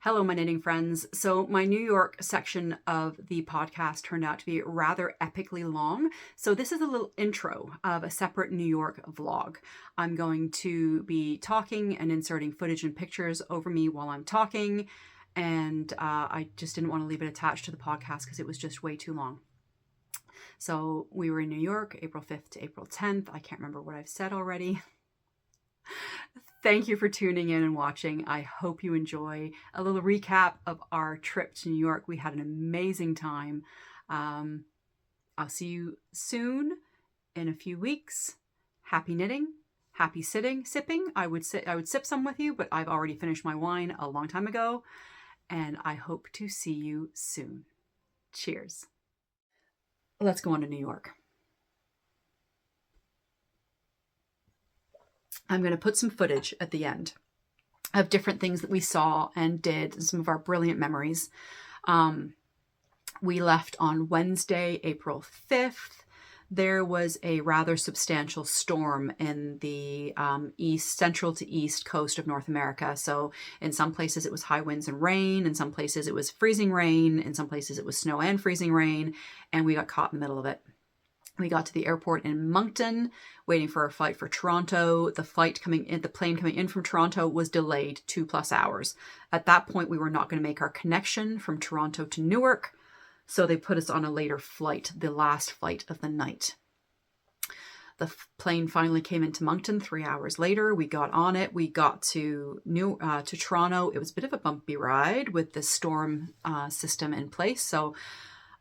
Hello, my knitting friends. So my New York section of the podcast turned out to be rather epically long. So this is a little intro of a separate New York vlog. I'm going to be talking and inserting footage and pictures over me while I'm talking. And I just didn't want to leave it attached to the podcast because it was just way too long. So we were in New York, April 5th to April 10th. I can't remember what I've said already. Thank you for tuning in and watching. I hope you enjoy a little recap of our trip to New York. We had an amazing time. I'll see you soon in a few weeks. Happy knitting, happy sipping. I would sip some with you, but I've already finished my wine a long time ago, and I hope to see you soon. Cheers. Let's go on to New York. I'm going to put some footage at the end of different things that we saw and did, and some of our brilliant memories. We left on Wednesday, April 5th. There was a rather substantial storm in the central to east coast of North America. So in some places it was high winds and rain. In some places it was freezing rain. In some places it was snow and freezing rain. And we got caught in the middle of it. We got to the airport in Moncton, waiting for our flight for Toronto. The plane coming in from Toronto was delayed 2+ hours. At that point, we were not going to make our connection from Toronto to Newark, so they put us on a later flight, the last flight of the night. The plane finally came into Moncton 3 hours later. We got on it. We got to Toronto. It was a bit of a bumpy ride with the storm system in place. So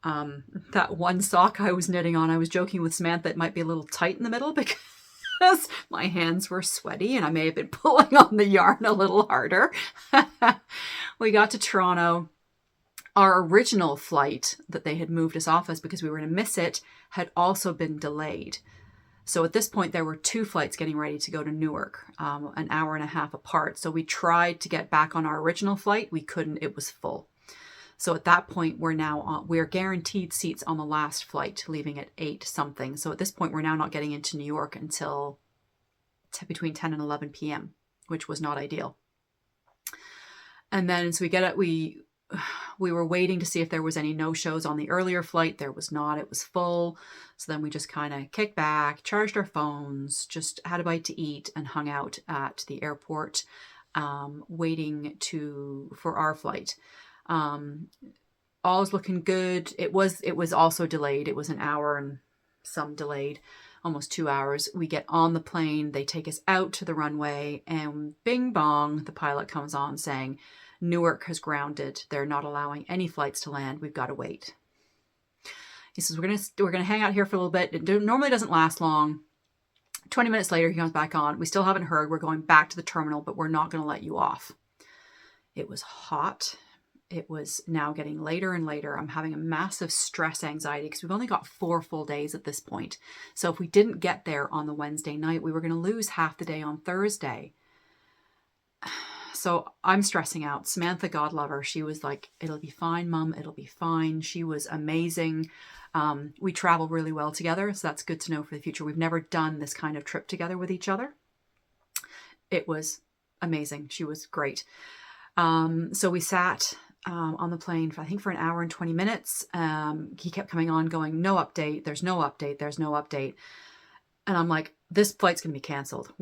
that one sock I was knitting on, I was joking with Samantha, it might be a little tight in the middle because my hands were sweaty and I may have been pulling on the yarn a little harder. We got to Toronto. Our original flight that they had moved us off as because we were going to miss it had also been delayed. So at this point, there were 2 flights getting ready to go to Newark, an hour and a half apart. So we tried to get back on our original flight. We couldn't. It was full. So at that point, we're guaranteed seats on the last flight, leaving at 8 something. So at this point, we're now not getting into New York until between 10 and 11 p.m., which was not ideal. And then so we were waiting to see if there was any no-shows on the earlier flight. There was not. It was full. So then we just kind of kicked back, charged our phones, just had a bite to eat, and hung out at the airport, waiting for our flight. All was looking good. It was also delayed. It was an hour and some delayed, almost 2 hours. We get on the plane. They take us out to the runway, and bing bong, the pilot comes on saying, Newark has grounded. They're not allowing any flights to land. We've got to wait. He says, we're gonna hang out here for a little bit. It normally doesn't last long. 20 minutes later, he comes back on. We still haven't heard. We're going back to the terminal, but we're not going to let you off. It was hot. It was now getting later and later. I'm having a massive stress anxiety because we've only got 4 full days at this point. So if we didn't get there on the Wednesday night, we were going to lose half the day on Thursday. So I'm stressing out. Samantha, God love her, she was like, it'll be fine, Mom. It'll be fine. She was amazing. We travel really well together, so that's good to know for the future. We've never done this kind of trip together with each other. It was amazing. She was great. So we sat on the plane for an hour and 20 minutes. He kept coming on going, no update. There's no update. There's no update. And I'm like, this flight's going to be canceled.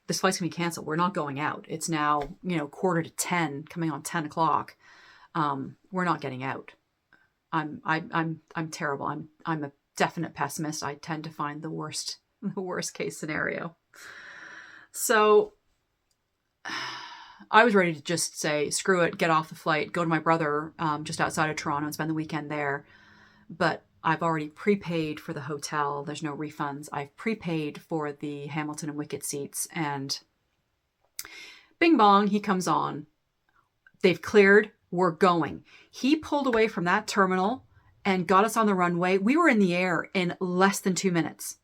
This flight's going to be canceled. We're not going out. It's now, 9:45, coming on 10 o'clock. We're not getting out. I'm terrible. I'm a definite pessimist. I tend to find the worst case scenario. So I was ready to just say, screw it, get off the flight, go to my brother just outside of Toronto and spend the weekend there. But I've already prepaid for the hotel. There's no refunds. I've prepaid for the Hamilton and Wicked seats. And bing bong, he comes on. They've cleared. We're going. He pulled away from that terminal and got us on the runway. We were in the air in less than 2 minutes.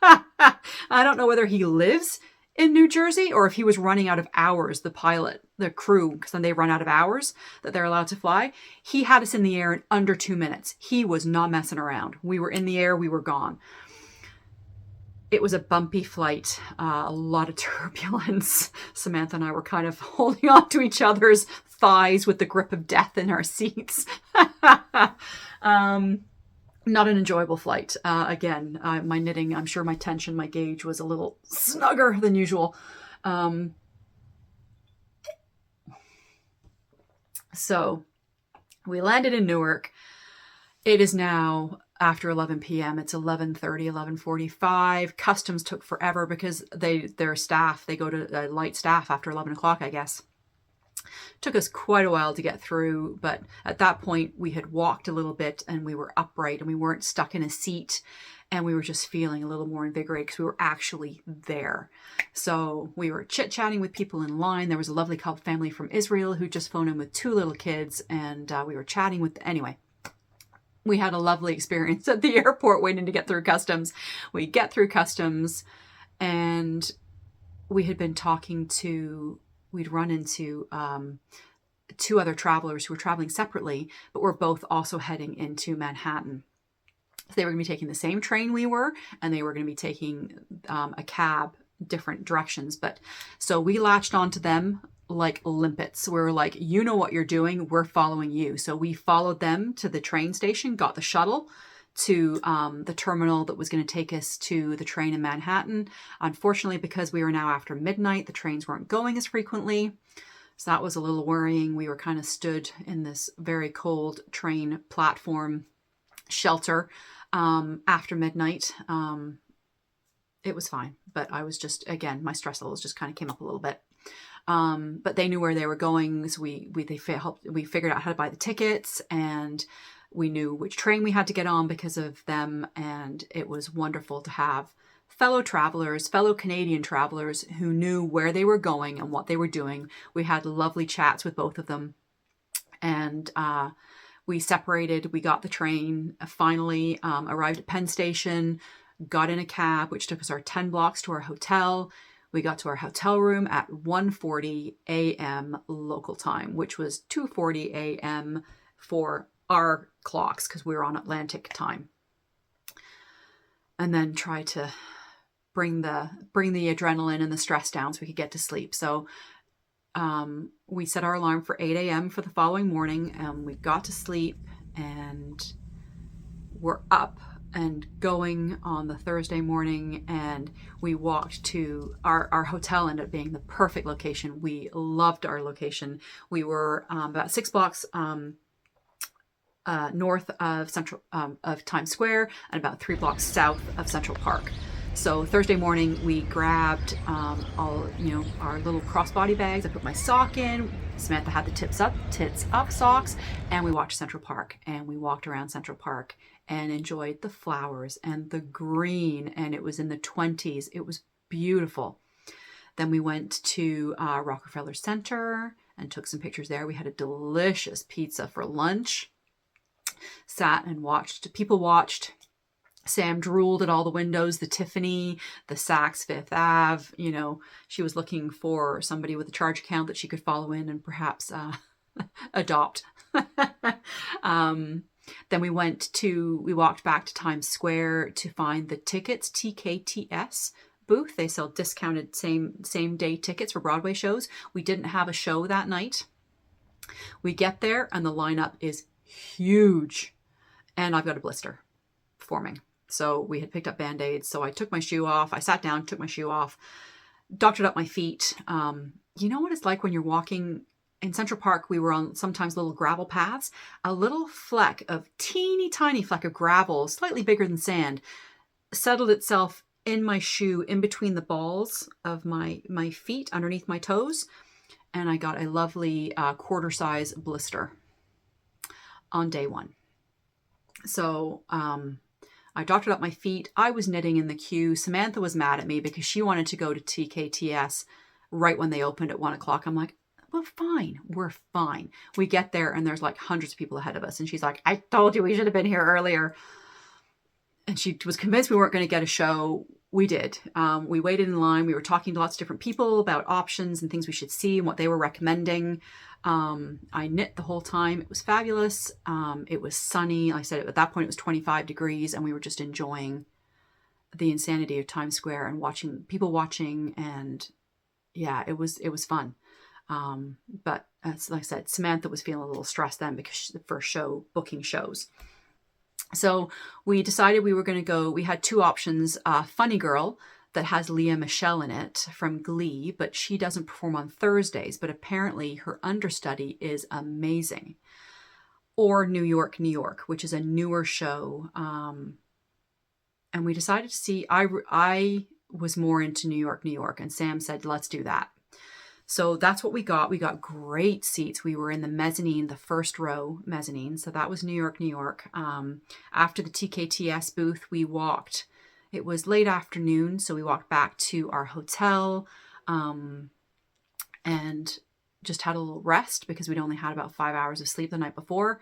I don't know whether he lives in New Jersey or if he was running out of hours, the pilot, the crew, because then they run out of hours that they're allowed to fly. He had us in the air in under 2 minutes. He was not messing around. We were in the air. We were gone. It was a bumpy flight, a lot of turbulence. Samantha and I were kind of holding on to each other's thighs with the grip of death in our seats. Not an enjoyable flight. Again, my knitting, I'm sure my tension, my gauge was a little snugger than usual. So we landed in Newark. It is now after 11 p.m. It's 11:30, 11:45. Customs took forever because their staff, they go to light staff after 11 o'clock, I guess. Took us quite a while to get through, but at that point we had walked a little bit and we were upright and we weren't stuck in a seat, and we were just feeling a little more invigorated because we were actually there. So we were chit-chatting with people in line. There was a lovely couple family from Israel who just phoned in with 2 little kids, and we were chatting with, anyway. We had a lovely experience at the airport waiting to get through customs. We get through customs, and we had been talking to, we'd run into 2 other travelers who were traveling separately, but were both also heading into Manhattan. So they were going to be taking the same train we were, and they were going to be taking a cab, different directions. But so we latched onto them like limpets. We were like, you know what you're doing, we're following you. So we followed them to the train station, got the shuttle to the terminal that was going to take us to the train in Manhattan. Unfortunately, because we were now after midnight, the trains weren't going as frequently. So that was a little worrying. We were kind of stood in this very cold train platform shelter after midnight. It was fine, but I was just, again, my stress levels just kind of came up a little bit. But they knew where they were going, so we figured out how to buy the tickets, and we knew which train we had to get on because of them. And it was wonderful to have fellow travelers, fellow Canadian travelers who knew where they were going and what they were doing. We had lovely chats with both of them, and we separated. We got the train, finally arrived at Penn Station, got in a cab, which took us our 10 blocks to our hotel. We got to our hotel room at 1:40 a.m. local time, which was 2:40 a.m. for our clocks because we were on Atlantic time. And then try to bring the adrenaline and the stress down so we could get to sleep. So we set our alarm for 8 a.m. for the following morning, and we got to sleep, and we're up and going on the Thursday morning, and we walked to our hotel. Ended up being the perfect location. We loved our location. We were about 6 blocks north of of Times Square and about 3 blocks south of Central Park. So Thursday morning we grabbed all our little crossbody bags. I put my sock in. Samantha had the tits up socks, and we walked to Central Park, and we walked around Central Park and enjoyed the flowers and the green, and it was in the 20s. It was beautiful. Then we went to Rockefeller Center and took some pictures there. We had a delicious pizza for lunch. Sat and watched. People watched. Sam drooled at all the windows, the Tiffany, the Saks Fifth Ave. She was looking for somebody with a charge account that she could follow in and perhaps adopt. Then we walked back to Times Square to find the tickets, TKTS booth. They sell discounted same day tickets for Broadway shows. We didn't have a show that night. We get there and the lineup is huge, and I've got a blister forming. So we had picked up Band-Aids. So I took my shoe off. I sat down, took my shoe off, doctored up my feet. You know what it's like when you're walking in Central Park? We were on sometimes little gravel paths. A little teeny tiny fleck of gravel, slightly bigger than sand, settled itself in my shoe, in between the balls of my feet, underneath my toes. And I got a lovely quarter size blister on day 1. So I doctored up my feet. I was knitting in the queue. Samantha was mad at me because she wanted to go to TKTS right when they opened at 1 o'clock. I'm like, well, fine. We're fine. We get there and there's like hundreds of people ahead of us. And she's like, I told you we should have been here earlier. And she was convinced we weren't going to get a show. We did. We waited in line. We were talking to lots of different people about options and things we should see and what they were recommending. I knit the whole time. It was fabulous. It was sunny. Like I said, at that point it was 25 degrees, and we were just enjoying the insanity of Times Square and people watching, and yeah, it was fun. But as like I said, Samantha was feeling a little stressed then because she's the first show booking shows. So we decided we were going to go. We had two options: Funny Girl, that has Leah Michelle in it from Glee, but she doesn't perform on Thursdays. But apparently her understudy is amazing. Or New York, New York, which is a newer show. And we decided to see. I was more into New York, New York, and Sam said, "Let's do that." So that's what we got. We got great seats. We were in the mezzanine, the first row mezzanine. So that was New York, New York. After the TKTS booth, we walked. It was late afternoon, so we walked back to our hotel and just had a little rest because we'd only had about 5 hours of sleep the night before.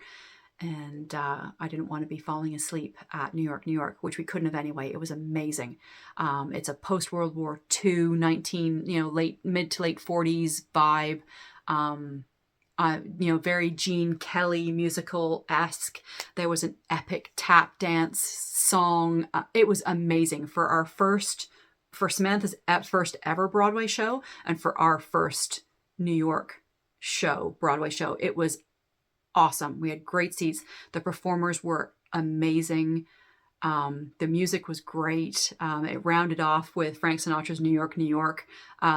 And I didn't want to be falling asleep at New York, New York, which we couldn't have anyway. It was amazing. It's a post-World War II, mid to late 40s vibe. Very Gene Kelly musical-esque. There was an epic tap dance song. It was amazing for Samantha's first ever Broadway show, and for our first New York Broadway show. It was awesome. We had great seats. The performers were amazing. The music was great. It rounded off with Frank Sinatra's New York, New York.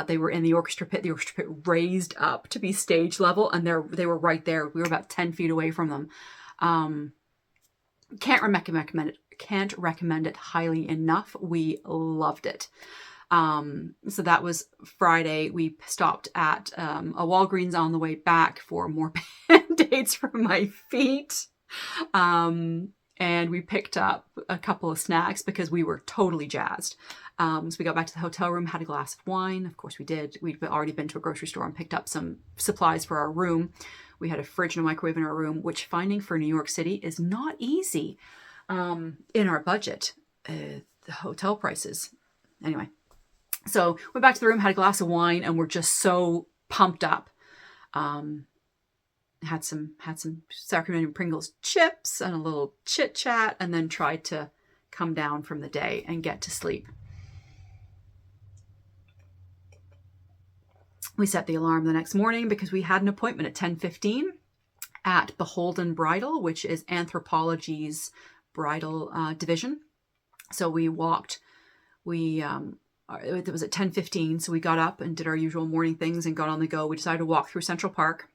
They were in the orchestra pit. The orchestra pit raised up to be stage level, and they were right there. We were about 10 feet away from them. Can't recommend it highly enough. We loved it. So that was Friday. We stopped at a Walgreens on the way back for more Band-Aids for my feet. And we picked up a couple of snacks because we were totally jazzed. So we got back to the hotel room, had a glass of wine. Of course we did. We'd already been to a grocery store and picked up some supplies for our room. We had a fridge and a microwave in our room, which finding for New York City is not easy in our budget. The hotel prices. Anyway. So went back to the room, had a glass of wine, and we're just so pumped up. Had some Sacramento and Pringles chips and a little chit chat, and then tried to come down from the day and get to sleep. We set the alarm the next morning because we had an appointment at 10:15 at Beholden Bridal, which is Anthropologie's bridal division. So we walked. It was at 10:15, so we got up and did our usual morning things and got on the go. We decided to walk through Central Park.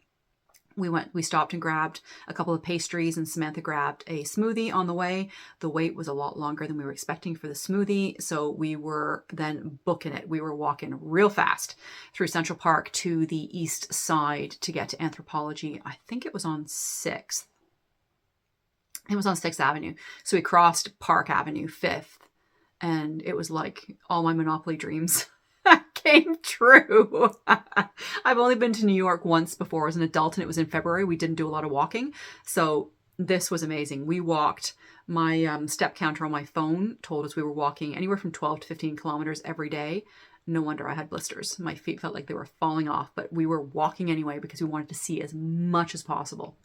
We stopped and grabbed a couple of pastries, and Samantha grabbed a smoothie on the way. The wait was a lot longer than we were expecting for the smoothie, so we were then booking it. We were walking real fast through Central Park to the east side to get to Anthropologie. I think it was on 6th. It was on 6th Avenue. So we crossed Park Avenue, 5th. And it was like all my Monopoly dreams came true. I've only been to New York once before as an adult, and it was in February. We didn't do a lot of walking. So this was amazing. We walked. My step counter on my phone told us we were walking anywhere from 12 to 15 kilometers every day. No wonder I had blisters. My feet felt like they were falling off, but we were walking anyway because we wanted to see as much as possible.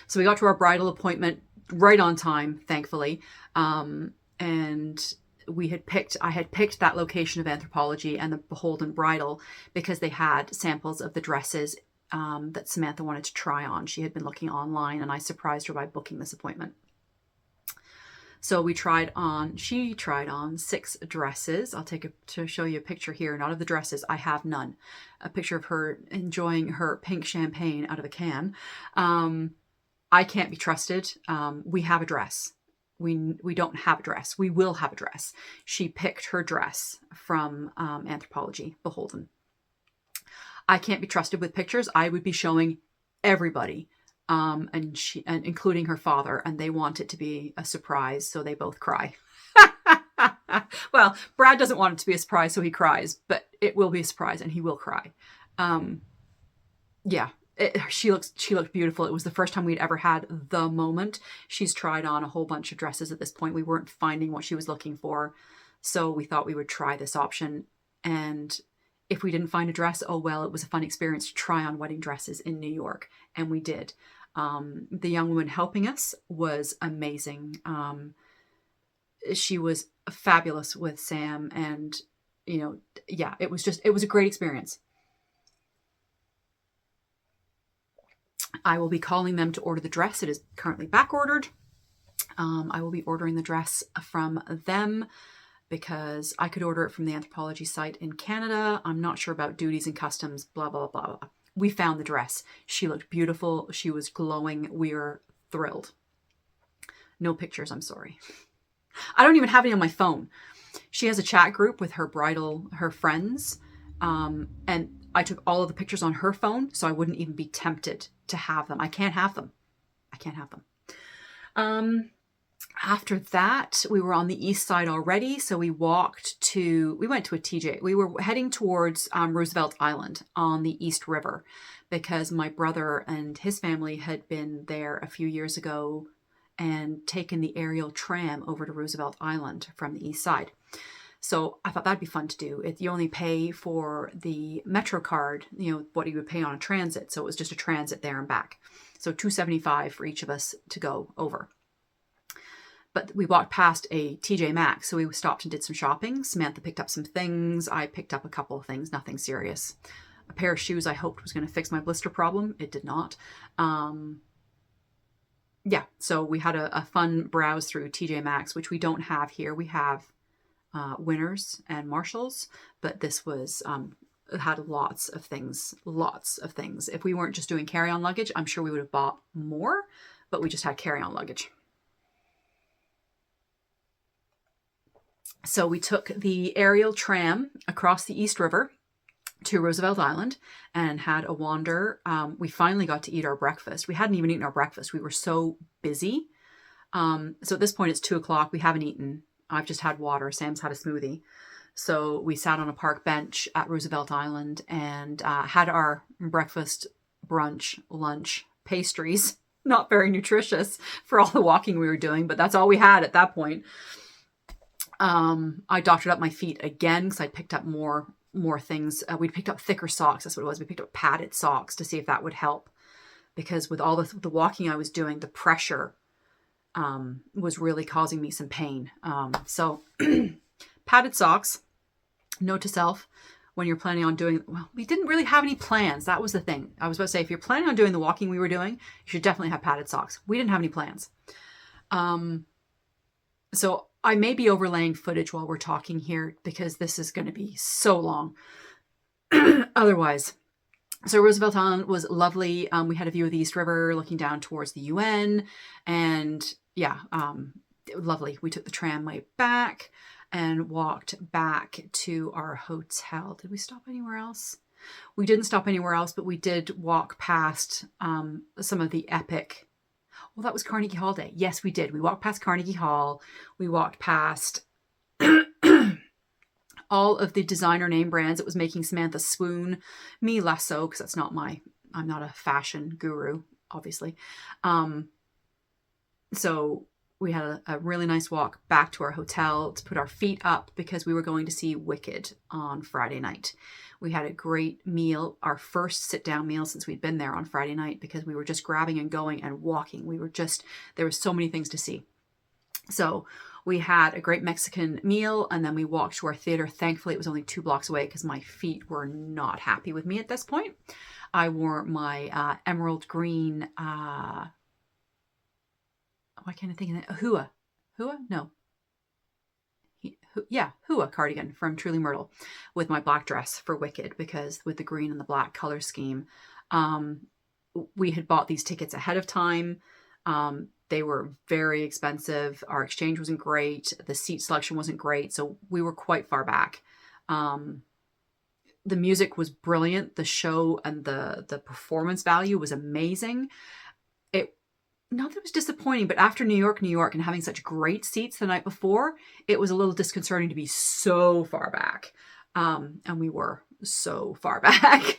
So we got to our bridal appointment right on time, thankfully. And I had picked that location of Anthropologie and the Beholden Bridal because they had samples of the dresses that Samantha wanted to try on. She had been looking online, and I surprised her by booking this appointment. So she tried on 6 dresses. I'll to show you a picture here, not of the dresses. I have none. A picture of her enjoying her pink champagne out of a can. I can't be trusted. We have a dress. We don't have a dress. We will have a dress. She picked her dress from Anthropologie, Beholden. I can't be trusted with pictures. I would be showing everybody, and including her father, and they want it to be a surprise, so they both cry. Well, Brad doesn't want it to be a surprise, so he cries, but it will be a surprise, and he will cry. Yeah. She looked beautiful. It was the first time we'd ever had the moment. She's tried on a whole bunch of dresses at this point. We weren't finding what she was looking for. So we thought we would try this option. And if we didn't find a dress, oh well, it was a fun experience to try on wedding dresses in New York. And we did. The young woman helping us was amazing. she was fabulous with Sam. And, yeah, it was a great experience. I will be calling them to order the dress. It is currently back ordered. I will be ordering the dress from them because I could order it from the Anthropologie site in Canada. I'm not sure about duties and customs, blah, blah, blah, blah. We found the dress. She looked beautiful. She was glowing. We were thrilled. No pictures, I'm sorry. I don't even have any on my phone. She has a chat group with her friends. And I took all of the pictures on her phone, so I wouldn't even be tempted to have them. I can't have them. After that, we were on the east side already, so we went to a TJ. We were heading towards Roosevelt Island on the East River because my brother and his family had been there a few years ago and taken the aerial tram over to Roosevelt Island from the east side. So I thought that'd be fun to do. You only pay for the Metro card, what you would pay on a transit. So it was just a transit there and back. So $275 for each of us to go over. But we walked past a TJ Maxx, so we stopped and did some shopping. Samantha picked up some things. I picked up a couple of things, nothing serious. A pair of shoes I hoped was going to fix my blister problem. It did not. Yeah, so we had a fun browse through TJ Maxx, which we don't have here. We have Winners and Marshalls, but this was had lots of things. If we weren't just doing carry-on luggage, I'm sure we would have bought more, but we just had carry-on luggage. So we took the aerial tram across the East River to Roosevelt Island and had a wander. We finally got to eat our breakfast. We hadn't even eaten our breakfast. We were so busy. So at this point it's 2:00. We haven't eaten. I've just had water. Sam's had a smoothie. So we sat on a park bench at Roosevelt Island and had our breakfast, brunch, lunch, pastries. Not very nutritious for all the walking we were doing, but that's all we had at that point. I doctored up my feet again because I picked up more things. We picked up thicker socks. That's what it was. We picked up padded socks to see if that would help, because with all the walking I was doing, the pressure was really causing me some pain. So padded socks. Note to self, when you're planning on doing, well, we didn't really have any plans. That was the thing. I was about to say, if you're planning on doing the walking we were doing, you should definitely have padded socks. We didn't have any plans. So I may be overlaying footage while we're talking here because this is going to be so long. Otherwise. So Roosevelt Island was lovely. We had a view of the East River looking down towards the UN, and yeah, lovely. We took the tramway back and walked back to our hotel. Did we stop anywhere else? We didn't stop anywhere else, but we did walk past some of the epic. Well, that was Carnegie Hall Day. Yes, we did. We walked past Carnegie Hall. We walked past all of the designer name brands. It was making Samantha swoon. Me less so, because I'm not a fashion guru, obviously. So we had a really nice walk back to our hotel to put our feet up because we were going to see Wicked on Friday night. We had a great meal, our first sit-down meal since we'd been there on Friday night, because we were just grabbing and going and walking. There were so many things to see. So we had a great Mexican meal, and then we walked to our theater. Thankfully, it was only 2 blocks away because my feet were not happy with me at this point. I wore my emerald green, why can't I think of it? Hua? No. Hua cardigan from Truly Myrtle with my black dress for Wicked, because with the green and the black color scheme, we had bought these tickets ahead of time. They were very expensive. Our exchange wasn't great. The seat selection wasn't great. So we were quite far back. The music was brilliant. The show and the performance value was amazing. Not that it was disappointing, but after New York, and having such great seats the night before, it was a little disconcerting to be so far back. And we were so far back.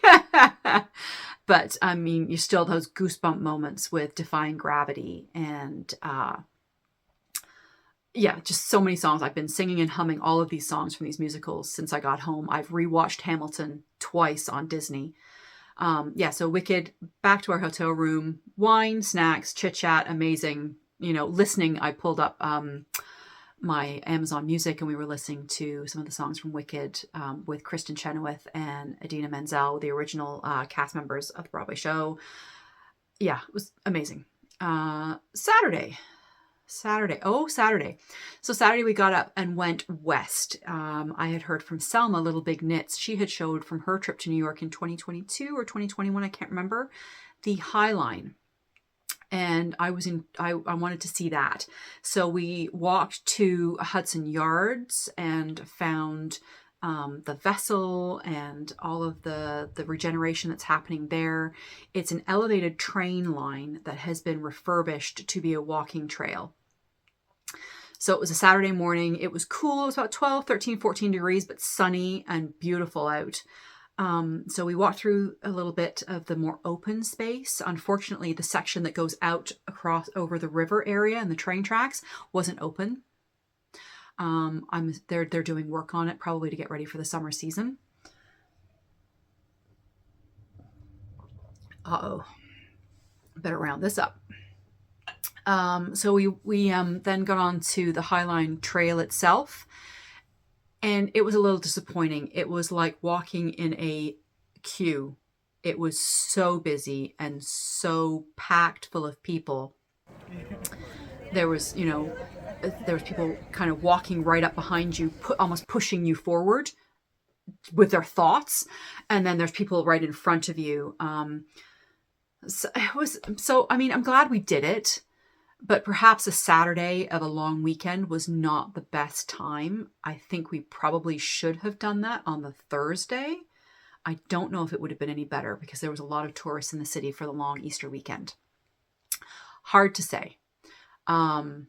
But I mean, you still have those goosebump moments with Defying Gravity and just so many songs. I've been singing and humming all of these songs from these musicals since I got home. I've rewatched Hamilton twice on Disney. So Wicked, back to our hotel room, wine, snacks, chit chat, amazing. Listening, I pulled up my Amazon Music, and we were listening to some of the songs from Wicked with Kristen Chenoweth and Idina Menzel, the original cast members of the Broadway show. Yeah, it was amazing. Saturday. So Saturday we got up and went west. I had heard from Selma, Little Big Knits. She had showed from her trip to New York in 2022 or 2021, I can't remember, the High Line. And I wanted to see that. So we walked to Hudson Yards and found the vessel and all of the regeneration that's happening there. It's an elevated train line that has been refurbished to be a walking trail. So it was a Saturday morning. It was cool. It was about 12, 13, 14 degrees, but sunny and beautiful out. So we walked through a little bit of the more open space. Unfortunately, the section that goes out across over the river area and the train tracks wasn't open. They're doing work on it, probably to get ready for the summer season. Better round this up. So we then got on to the High Line Trail itself. And it was a little disappointing. It was like walking in a queue. It was so busy and so packed full of people. There was people kind of walking right up behind you, almost pushing you forward with their thoughts. And then there's people right in front of you. I'm glad we did it. But perhaps a Saturday of a long weekend was not the best time. I think we probably should have done that on the Thursday. I don't know if it would have been any better because there was a lot of tourists in the city for the long Easter weekend. Hard to say. I'm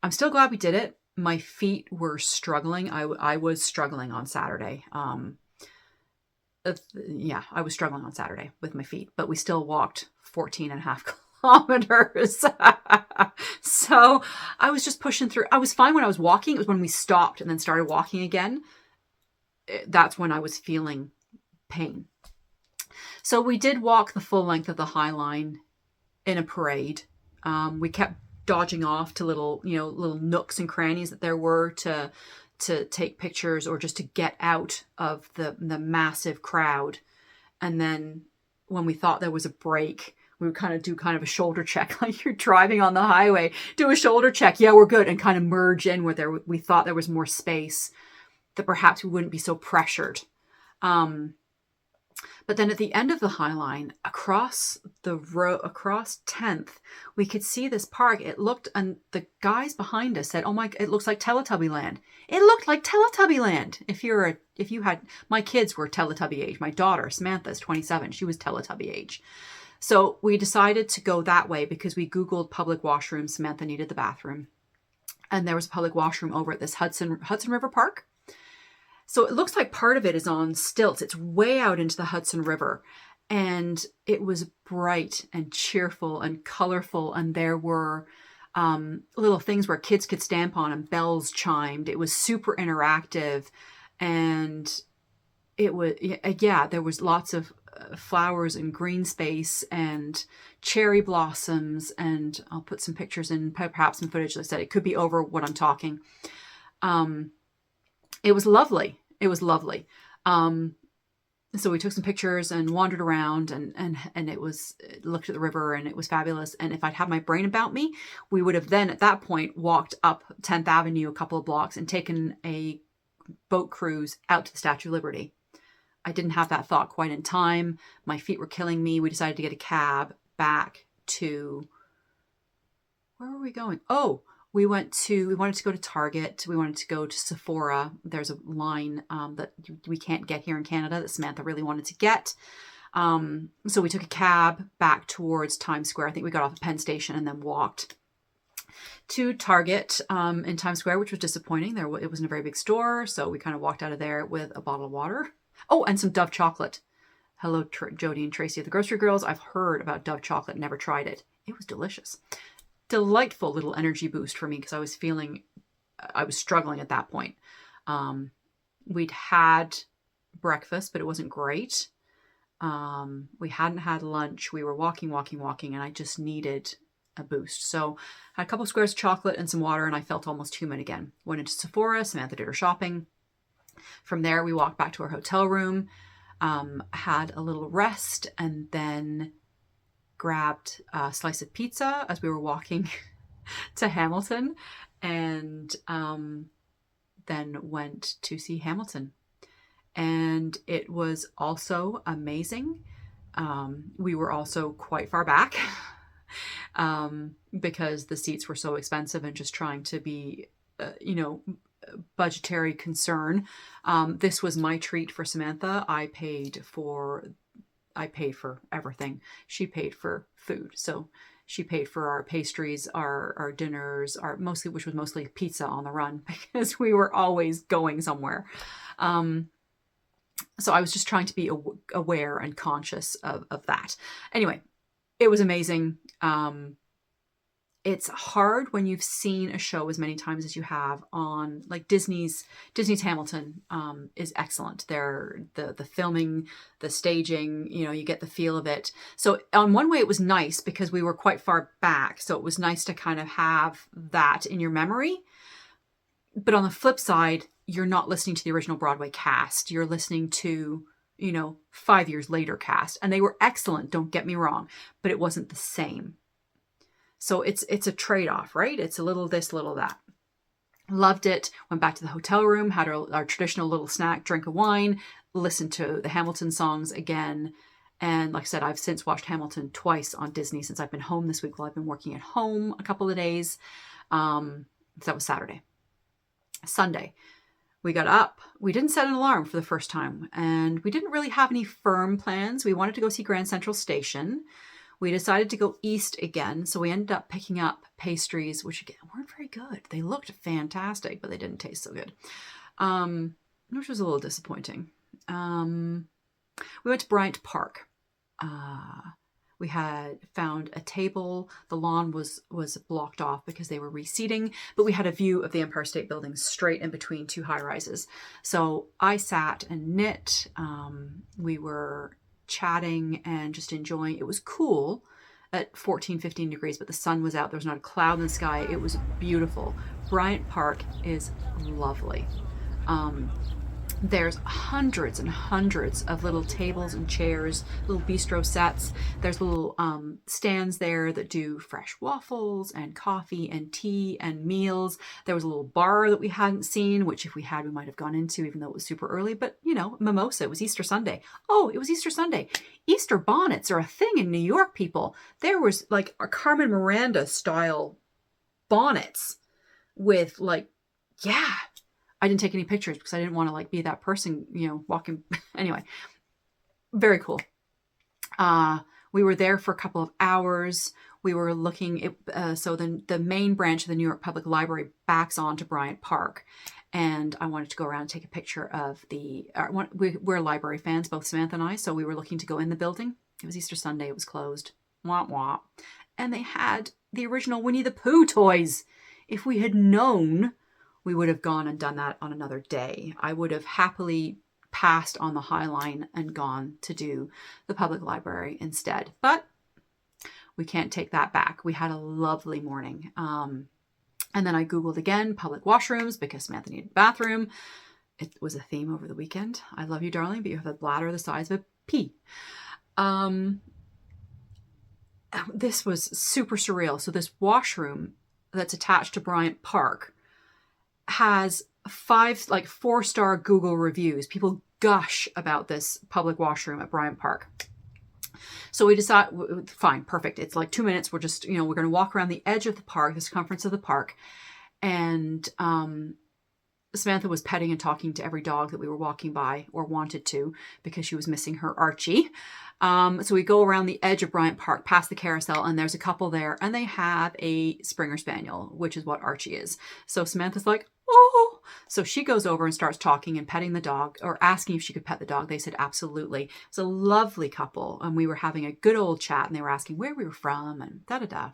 still glad we did it. My feet were struggling. I was struggling on Saturday. I was struggling on Saturday with my feet, but we still walked 14 and a half kilometers. So I was just pushing through. I was fine when I was walking. It was when we stopped and then started walking again. That's when I was feeling pain. So we did walk the full length of the High Line in a parade. We kept dodging off to little nooks and crannies that there were to take pictures or just to get out of the massive crowd. And then when we thought there was a break, we would do a shoulder check, like you're driving on the highway, do a shoulder check. Yeah, we're good. And kind of merge in where we thought there was more space, that perhaps we wouldn't be so pressured. But then at the end of the High Line, across 10th, we could see this park. It looked, and the guys behind us said, "Oh my, it looks like Teletubby Land." It looked like Teletubby Land. My kids were Teletubby age. My daughter, Samantha, is 27. She was Teletubby age. So we decided to go that way because we Googled public washrooms. Samantha needed the bathroom. And there was a public washroom over at this Hudson River Park. So it looks like part of it is on stilts. It's way out into the Hudson River. And it was bright and cheerful and colorful. And there were little things where kids could stamp on and bells chimed. It was super interactive. And it was, there was lots of flowers and green space and cherry blossoms. And I'll put some pictures in, perhaps some footage. Like I said, it could be over what I'm talking. It was lovely. So we took some pictures and wandered around and looked at the river, and it was fabulous. And if I'd had my brain about me, we would have then at that point walked up 10th Avenue a couple of blocks and taken a boat cruise out to the Statue of Liberty. I didn't have that thought quite in time. My feet were killing me. We decided to get a cab back to, where were we going? Oh, we wanted to go to Target. We wanted to go to Sephora. There's a line that we can't get here in Canada that Samantha really wanted to get. So we took a cab back towards Times Square. I think we got off at Penn Station and then walked to Target in Times Square, which was disappointing. It wasn't a very big store. So we kind of walked out of there with a bottle of water. Oh, and some Dove chocolate. Hello, Jody and Tracy of the Grocery Girls. I've heard about Dove chocolate, never tried it. It was delicious. Delightful little energy boost for me because I was struggling at that point. We'd had breakfast, but it wasn't great. We hadn't had lunch. We were walking, and I just needed a boost. So had a couple squares of chocolate and some water, and I felt almost human again. Went into Sephora. Samantha did her shopping. From there, we walked back to our hotel room, had a little rest, and then grabbed a slice of pizza as we were walking to Hamilton, and then went to see Hamilton. And it was also amazing. We were also quite far back because the seats were so expensive, and just trying to be, budgetary concern. This was my treat for Samantha. I paid for everything. She paid for food. So she paid for our pastries, our dinners, which was mostly pizza on the run because we were always going somewhere. So I was just trying to be aware and conscious of that. Anyway, it was amazing. It's hard when you've seen a show as many times as you have on, like, Disney's Hamilton is excellent. The filming, the staging, you get the feel of it. So on one way it was nice because we were quite far back. So it was nice to kind of have that in your memory. But on the flip side, you're not listening to the original Broadway cast. You're listening to, 5 years later cast. And they were excellent, don't get me wrong, but it wasn't the same. So it's a trade-off, right? It's a little this, little that. Loved it. Went back to the hotel room, had our traditional little snack, drink of wine, listened to the Hamilton songs again. And like I said, I've since watched Hamilton twice on Disney since I've been home this week while I've been working at home a couple of days. So that was Saturday. Sunday, we got up. We didn't set an alarm for the first time, and we didn't really have any firm plans. We wanted to go see Grand Central Station. We decided to go east again, so we ended up picking up pastries, which again weren't very good. They looked fantastic, but they didn't taste so good, which was a little disappointing. We went to Bryant Park. We had found a table. The lawn was blocked off because they were reseating, but we had a view of the Empire State Building straight in between two high-rises. So I sat and knit. We were chatting and just enjoying. It was cool at 14, 15 degrees, but the sun was out. There was not a cloud in the sky. It was beautiful. Bryant Park is lovely. There's hundreds and hundreds of little tables and chairs, little bistro sets. There's little stands there that do fresh waffles and coffee and tea and meals. There was a little bar that we hadn't seen, which if we had, we might have gone into, even though it was super early. But, mimosa. It was Easter Sunday. Oh, it was Easter Sunday. Easter bonnets are a thing in New York, people. There was like a Carmen Miranda style bonnets with I didn't take any pictures because I didn't want to be that person, walking. Anyway, very cool. We were there for a couple of hours. We were looking at, so the main branch of the New York Public Library backs onto Bryant Park. And I wanted to go around and take a picture of we're library fans, both Samantha and I. So we were looking to go in the building. It was Easter Sunday. It was closed. Wah, wah. And they had the original Winnie the Pooh toys. If we had known, we would have gone and done that on another day. I would have happily passed on the High Line and gone to do the public library instead. But we can't take that back. We had a lovely morning. And then I Googled again, public washrooms, because Samantha needed a bathroom. It was a theme over the weekend. I love you, darling, but you have a bladder the size of a pea. This was super surreal. So this washroom that's attached to Bryant Park has 4-star Google reviews. People gush about this public washroom at Bryant Park. So we decide, fine, perfect. It's like 2 minutes. We're just, we're going to walk around the edge of the park, the circumference of the park. And Samantha was petting and talking to every dog that we were walking by, or wanted to, because she was missing her Archie. So we go around the edge of Bryant Park, past the carousel, and there's a couple there, and they have a Springer Spaniel, which is what Archie is. So Samantha's like, oh. So she goes over and starts talking and petting the dog, or asking if she could pet the dog. They said absolutely. It's a lovely couple, and we were having a good old chat, and they were asking where we were from and da-da-da.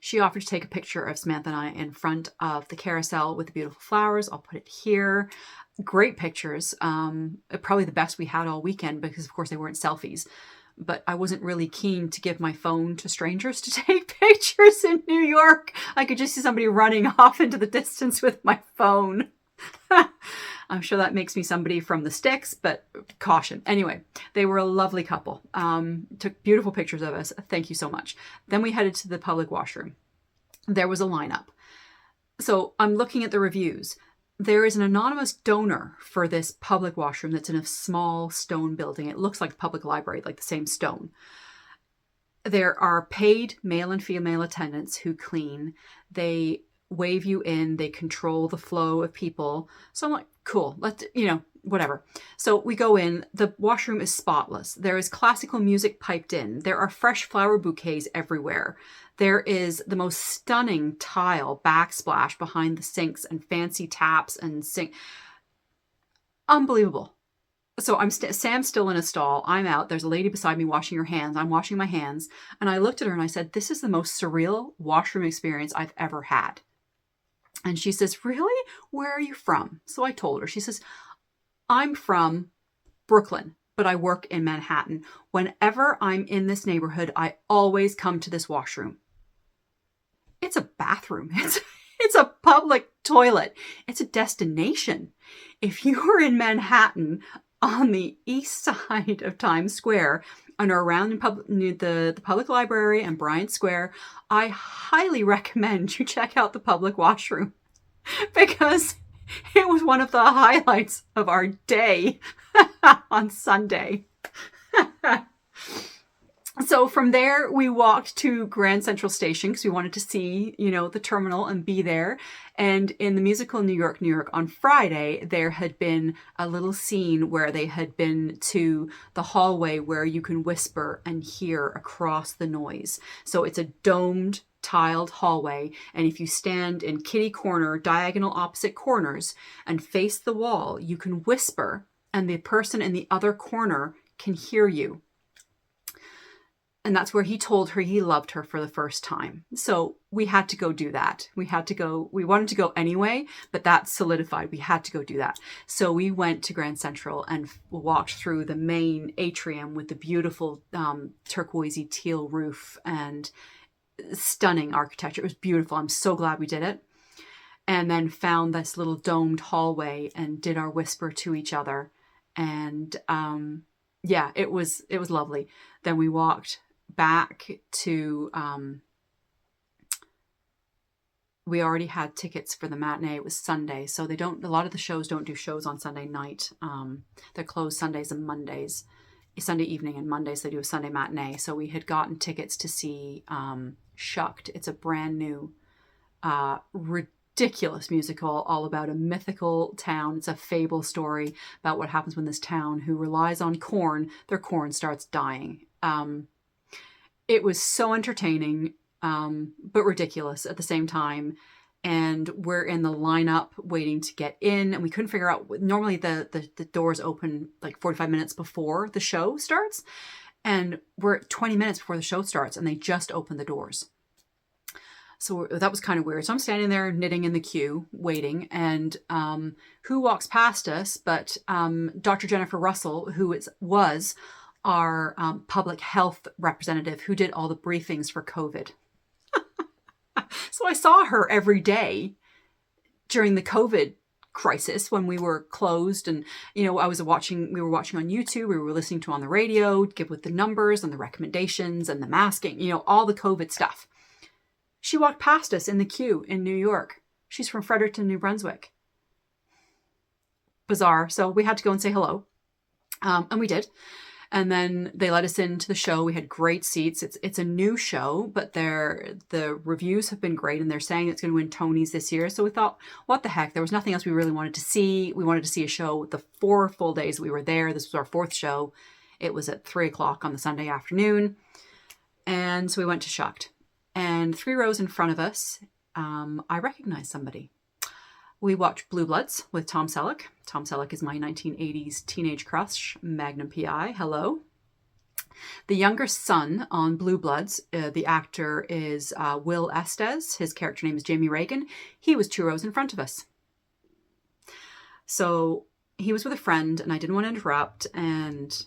She offered to take a picture of Samantha and I in front of the carousel with the beautiful flowers. I'll put it here. Great pictures. Probably the best we had all weekend, because of course they weren't selfies. but I wasn't really keen to give my phone to strangers to take pictures in New York. I could just see somebody running off into the distance with my phone. I'm sure that makes me somebody from the sticks, but caution. Anyway, they were a lovely couple. Took beautiful pictures of us. Thank you so much. Then we headed to the public washroom. There was a lineup. So I'm looking at the reviews. There is an anonymous donor for this public washroom that's in a small stone building. It looks like a public library, like the same stone. There are paid male and female attendants who clean. They wave you in. They control the flow of people. So I'm like, cool, let's, whatever. So we go in. The washroom is spotless. There is classical music piped in. There are fresh flower bouquets everywhere. There is the most stunning tile backsplash behind the sinks and fancy taps and sink. Unbelievable. So Sam's still in a stall. I'm out. There's a lady beside me washing her hands. I'm washing my hands. And I looked at her and I said, this is the most surreal washroom experience I've ever had. And she says, really? Where are you from? So I told her. She says, I'm from Brooklyn, but I work in Manhattan. Whenever I'm in this neighborhood, I always come to this washroom. It's a bathroom. It's a public toilet. It's a destination. If you are in Manhattan on the east side of Times Square and are around the public library and Bryant Square, I highly recommend you check out the public washroom because it was one of the highlights of our day on Sunday. So from there, we walked to Grand Central Station because we wanted to see, the terminal and be there. And in the musical New York, New York on Friday, there had been a little scene where they had been to the hallway where you can whisper and hear across the noise. So it's a domed, tiled hallway. And if you stand in kitty corner, diagonal opposite corners, and face the wall, you can whisper and the person in the other corner can hear you. And that's where he told her he loved her for the first time. So we had to go do that. We wanted to go anyway, but that solidified. We had to go do that. So we went to Grand Central and walked through the main atrium with the beautiful turquoisey teal roof and stunning architecture. It was beautiful. I'm so glad we did it. And then found this little domed hallway and did our whisper to each other. And it was lovely. Then we walked back to we already had tickets for the matinee. It was Sunday, so a lot of the shows don't do shows on Sunday night. They're closed Sundays and Mondays, Sunday evening and Mondays they do a Sunday matinee. So we had gotten tickets to see Shucked. It's a brand new ridiculous musical all about a mythical town. It's a fable story about what happens when this town who relies on corn, their corn starts dying. It was so entertaining, but ridiculous at the same time. And we're in the lineup waiting to get in, and we couldn't figure out. Normally the doors open like 45 minutes before the show starts, and we're 20 minutes before the show starts, and they just opened the doors. So that was kind of weird. So I'm standing there knitting in the queue, waiting, and who walks past us but Dr. Jennifer Russell, who was our public health representative who did all the briefings for COVID. So I saw her every day during the COVID crisis when we were closed, and we were watching on YouTube, we were listening to on the radio, give with the numbers and the recommendations and the masking, all the COVID stuff. She walked past us in the queue in New York. She's from Fredericton, New Brunswick. Bizarre. So we had to go and say hello. And we did. And then they let us into the show. We had great seats. It's a new show, but the reviews have been great, and they're saying it's going to win Tonys this year. So we thought, what the heck? There was nothing else we really wanted to see. We wanted to see a show the 4 full days we were there. This was our 4th show. It was at 3:00 on the Sunday afternoon. And so we went to Shucked. And 3 rows in front of us, I recognized somebody. We watched Blue Bloods with Tom Selleck. Tom Selleck is my 1980s teenage crush, Magnum P.I. Hello. The younger son on Blue Bloods, the actor is Will Estes. His character name is Jamie Reagan. He was 2 rows in front of us. So he was with a friend, and I didn't want to interrupt. And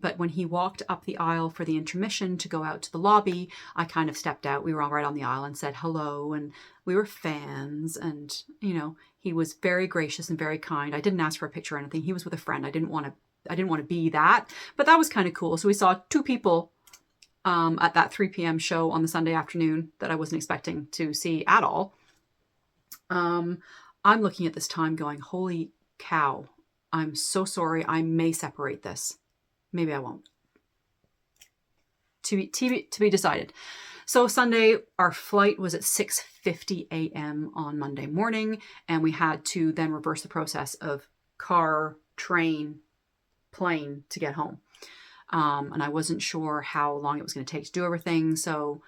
But when he walked up the aisle for the intermission to go out to the lobby, I kind of stepped out. We were all right on the aisle and said hello, and we were fans. And, you know, he was very gracious and very kind. I didn't ask for a picture or anything. He was with a friend. I didn't want to be that, but that was kind of cool. So we saw two people at that 3 p.m. show on the Sunday afternoon that I wasn't expecting to see at all. I'm looking at this time going, holy cow, I'm so sorry. I may separate this. Maybe I won't. To be decided. So Sunday, our flight was at 6:50 a.m. on Monday morning, and we had to then reverse the process of car, train, plane to get home. And I wasn't sure how long it was going to take to do everything. So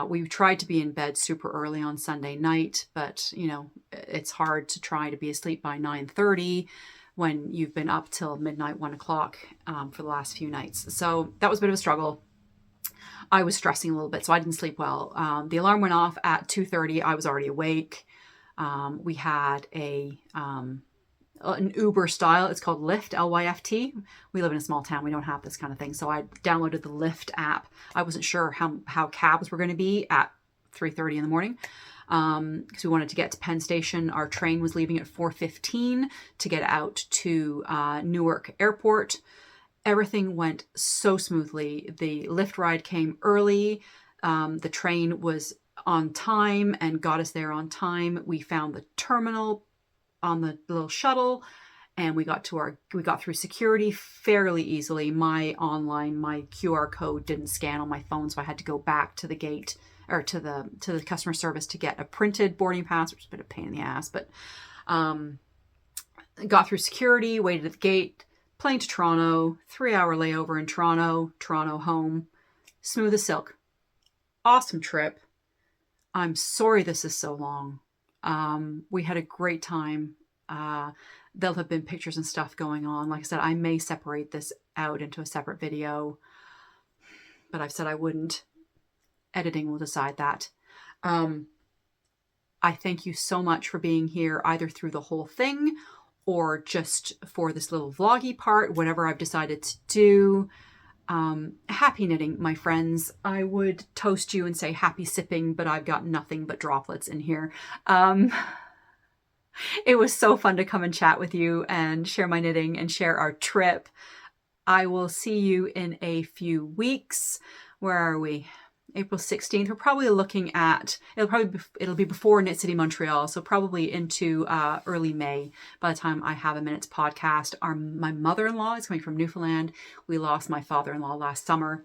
we tried to be in bed super early on Sunday night, but, you know, it's hard to try to be asleep by 9:30 when you've been up till midnight, 1 o'clock for the last few nights. So that was a bit of a struggle. I was stressing a little bit, so I didn't sleep well. The alarm went off at 2:30. I was already awake. We had an Uber style. It's called Lyft, Lyft. We live in a small town. We don't have this kind of thing. So I downloaded the Lyft app. I wasn't sure how cabs were going to be at 3:30 in the morning. Because we wanted to get to Penn Station. Our train was leaving at 4:15 to get out to Newark Airport. Everything went so smoothly. The Lyft ride came early. The train was on time and got us there on time. We found the terminal on the little shuttle, and we got through security fairly easily. My QR code didn't scan on my phone, so I had to go back to the gate or to the customer service to get a printed boarding pass, which is a bit of a pain in the ass, but got through security, waited at the gate, plane to Toronto, 3-hour layover in Toronto home, smooth as silk. Awesome trip. I'm sorry this is so long. We had a great time. There'll have been pictures and stuff going on. Like I said, I may separate this out into a separate video, but I've said I wouldn't. Editing will decide that. I thank you so much for being here, either through the whole thing or just for this little vloggy part, whatever I've decided to do. Happy knitting, my friends. I would toast you and say happy sipping, but I've got nothing but droplets in here. It was so fun to come and chat with you and share my knitting and share our trip. I will see you in a few weeks. Where are we? April 16th. We're probably looking at, it'll be before Knit City Montreal, so probably into early May by the time I have a Minutes podcast. My mother-in-law is coming from Newfoundland. We lost my father-in-law last summer,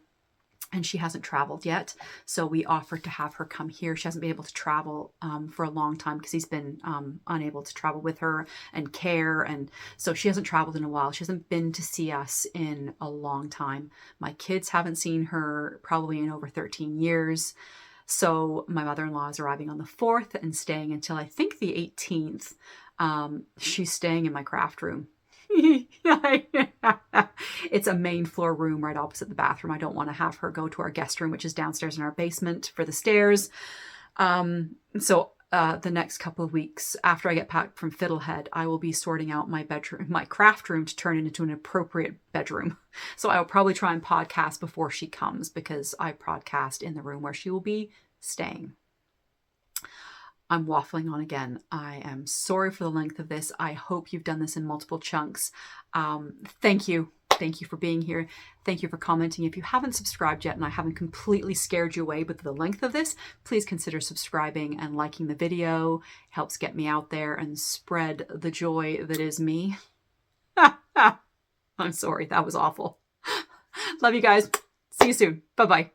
and she hasn't traveled yet. So we offered to have her come here. She hasn't been able to travel for a long time because he's been unable to travel with her and care. And so she hasn't traveled in a while. She hasn't been to see us in a long time. My kids haven't seen her probably in over 13 years. So my mother-in-law is arriving on the 4th and staying until I think the 18th. She's staying in my craft room. It's a main floor room right opposite the bathroom. I don't want to have her go to our guest room, which is downstairs in our basement for the stairs. So the next couple of weeks after I get back from Fiddlehead, I will be sorting out my bedroom, my craft room, to turn it into an appropriate bedroom. So I will probably try and podcast before she comes, because I podcast in the room where she will be staying. I'm waffling on again. I am sorry for the length of this. I hope you've done this in multiple chunks. Thank you. Thank you for being here. Thank you for commenting. If you haven't subscribed yet and I haven't completely scared you away with the length of this, please consider subscribing and liking the video. It helps get me out there and spread the joy that is me. I'm sorry. That was awful. Love you guys. See you soon. Bye-bye.